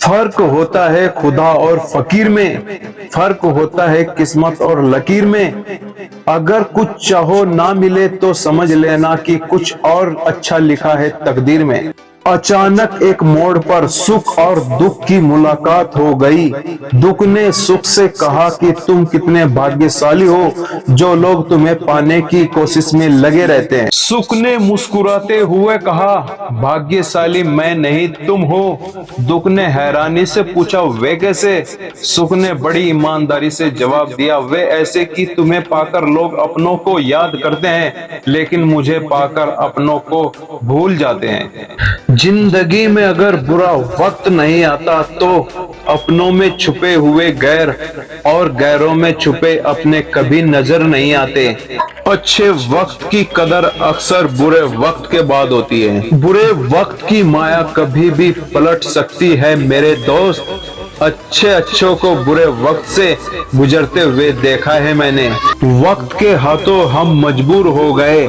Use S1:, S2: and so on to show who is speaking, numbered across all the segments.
S1: फर्क होता है खुदा और फकीर में, फर्क होता है किस्मत और लकीर में। अगर कुछ चाहो ना मिले तो समझ लेना कि कुछ और अच्छा लिखा है तकदीर में। अचानक एक मोड़ पर सुख और दुख की मुलाकात हो गई। दुख ने सुख से कहा कि तुम कितने भाग्यशाली हो, जो लोग तुम्हें पाने की कोशिश में लगे रहते हैं। सुख ने मुस्कुराते हुए कहा, भाग्यशाली मैं नहीं तुम हो। दुख ने हैरानी से पूछा, वे कैसे? सुख ने बड़ी ईमानदारी से जवाब दिया, वे ऐसे कि तुम्हें पाकर लोग अपनों को याद करते हैं, लेकिन मुझे पाकर अपनों को भूल जाते हैं। जिंदगी में अगर बुरा वक्त नहीं आता तो अपनों में छुपे हुए गैर और गैरों में छुपे अपने कभी नजर नहीं आते। अच्छे वक्त की कदर अक्सर बुरे वक्त के बाद होती है। बुरे वक्त की माया कभी भी पलट सकती है मेरे दोस्त। अच्छों को बुरे वक्त से गुजरते हुए देखा है मैंने। वक्त के हाथों हम मजबूर हो गए,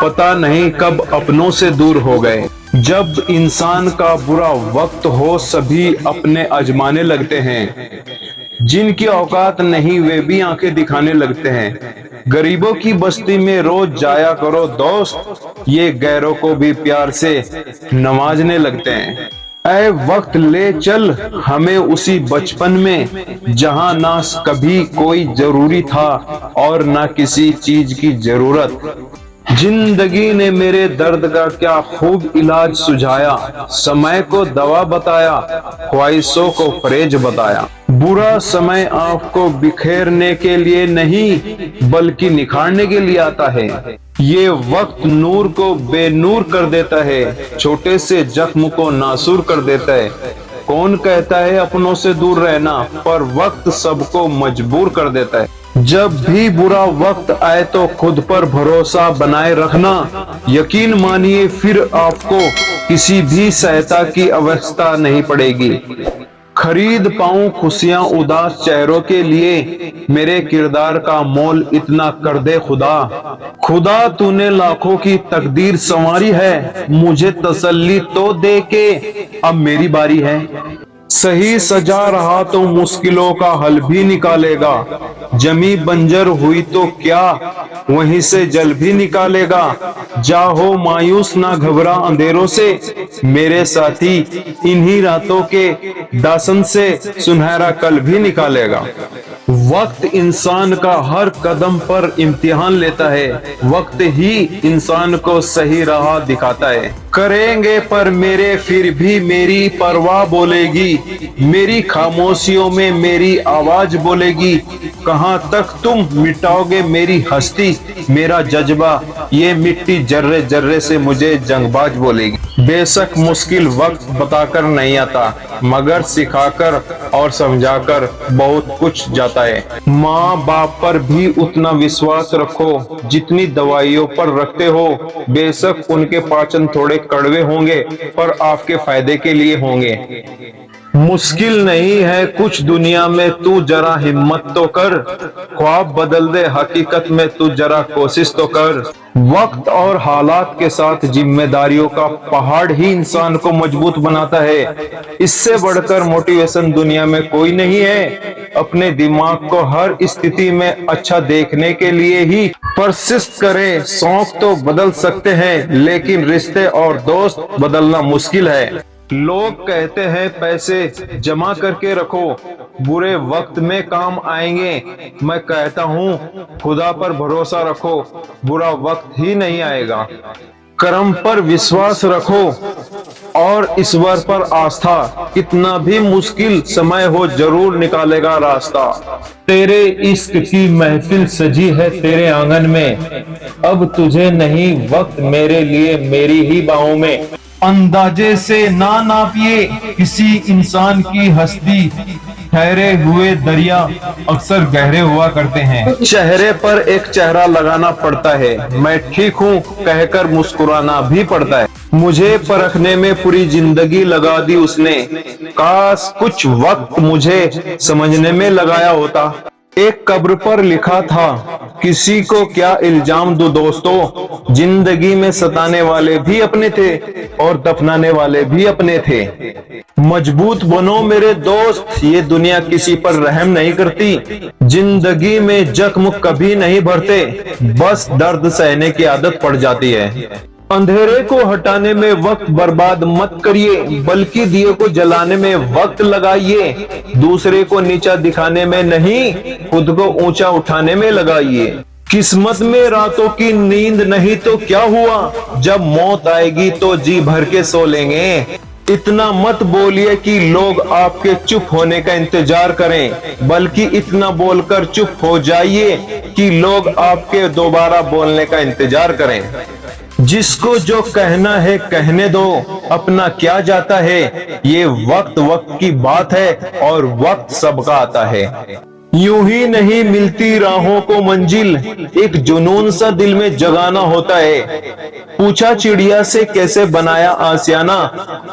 S1: पता नहीं कब अपनों से दूर हो गए। जब इंसान का बुरा वक्त हो सभी अपने आजमाने लगते हैं, जिनकी औकात नहीं वे भी आंखें दिखाने लगते हैं। गरीबों की बस्ती में रोज जाया करो दोस्त, ये गैरों को भी प्यार से नवाजने लगते हैं। ऐ वक्त ले चल हमें उसी बचपन में, जहां ना कभी कोई जरूरी था और ना किसी चीज की जरूरत। जिंदगी ने मेरे दर्द का क्या खूब इलाज सुझाया, समय को दवा बताया, ख्वाहिशों को फरेज बताया। बुरा समय आपको बिखेरने के लिए नहीं बल्कि निखारने के लिए आता है। ये वक्त नूर को बेनूर कर देता है, छोटे से जख्म को नासूर कर देता है। कौन कहता है अपनों से दूर रहना, पर वक्त सबको मजबूर कर देता है। जब भी बुरा वक्त आए तो खुद पर भरोसा बनाए रखना। यकीन मानिए फिर आपको किसी भी सहायता की आवश्यकता नहीं पड़ेगी। खरीद पाऊं खुशियां उदास चेहरों के लिए, मेरे किरदार का मोल इतना कर दे खुदा। खुदा तूने लाखों की तकदीर संवारी है, मुझे तसल्ली तो दे के अब मेरी बारी है। सही सजा रहा तो मुश्किलों का हल भी निकालेगा, जमी बंजर हुई तो क्या वहीं से जल भी निकालेगा। जाहो मायूस ना घबरा अंधेरों से, मेरे साथी इन्हीं रातों के दासन से सुनहरा कल भी निकालेगा। वक्त इंसान का हर कदम पर इम्तिहान लेता है, वक्त ही इंसान को सही राह दिखाता है। करेंगे पर मेरे फिर भी मेरी परवाह बोलेगी, मेरी खामोशियों में मेरी आवाज बोलेगी। कहां तक तुम मिटाओगे मेरी हस्ती, मेरा जज्बा ये मिट्टी जर्रे जर्रे से मुझे जंगबाज बोलेगी। बेशक मुश्किल वक्त बताकर नहीं आता, मगर सिखाकर और समझाकर बहुत कुछ जाता है। माँ बाप पर भी उतना विश्वास रखो जितनी दवाइयों पर रखते हो। बेशक उनके पाचन थोड़े कड़वे होंगे पर आपके फायदे के लिए होंगे। मुश्किल नहीं है कुछ दुनिया में, तू जरा हिम्मत तो कर। ख्वाब बदल दे हकीकत में, तू जरा कोशिश तो कर। वक्त और हालात के साथ जिम्मेदारियों का पहाड़ ही इंसान को मजबूत बनाता है। इससे बढ़कर मोटिवेशन दुनिया में कोई नहीं है। अपने दिमाग को हर स्थिति में अच्छा देखने के लिए ही परसिस्ट करें। शौक तो बदल सकते हैं लेकिन रिश्ते और दोस्त बदलना मुश्किल है। लोग कहते हैं पैसे जमा करके रखो, बुरे वक्त में काम आएंगे। मैं कहता हूँ खुदा पर भरोसा रखो, बुरा वक्त ही नहीं आएगा। कर्म पर विश्वास रखो और ईश्वर पर आस्था, कितना भी मुश्किल समय हो जरूर निकालेगा रास्ता। तेरे इश्क की महफिल सजी है तेरे आंगन में, अब तुझे नहीं वक्त मेरे लिए मेरी ही बाहों में। अंदाजे से ना नापिए किसी इंसान की हस्ती, ठहरे हुए दरिया अक्सर गहरे हुआ करते हैं। चेहरे पर एक चेहरा लगाना पड़ता है, मैं ठीक हूँ कहकर मुस्कुराना भी पड़ता है। मुझे परखने में पूरी जिंदगी लगा दी उसने, काश कुछ वक्त मुझे समझने में लगाया होता। एक कब्र पर लिखा था, किसी को क्या इल्जाम दूं दोस्तों, जिंदगी में सताने वाले भी अपने थे और दफनाने वाले भी अपने थे। मजबूत बनो मेरे दोस्त, ये दुनिया किसी पर रहम नहीं करती। जिंदगी में जख्म कभी नहीं भरते, बस दर्द सहने की आदत पड़ जाती है। अंधेरे को हटाने में वक्त बर्बाद मत करिए, बल्कि दिए को जलाने में वक्त लगाइए। दूसरे को नीचा दिखाने में नहीं, खुद को ऊंचा उठाने में लगाइए। किस्मत में रातों की नींद नहीं तो क्या हुआ, जब मौत आएगी तो जी भर के सो लेंगे। इतना मत बोलिए कि लोग आपके चुप होने का इंतजार करें, बल्कि इतना बोलकर चुप हो जाइए कि लोग आपके दोबारा बोलने का इंतजार करें। जिसको जो कहना है कहने दो, अपना क्या जाता है, ये वक्त वक्त की बात है और वक्त सबका आता है। यूं ही नहीं मिलती राहों को मंजिल, एक जुनून सा दिल में जगाना होता है। पूछा चिड़िया से कैसे बनाया आसियाना,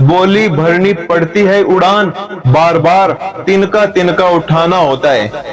S1: बोली भरनी पड़ती है उड़ान, बार बार तिनका तिनका उठाना होता है।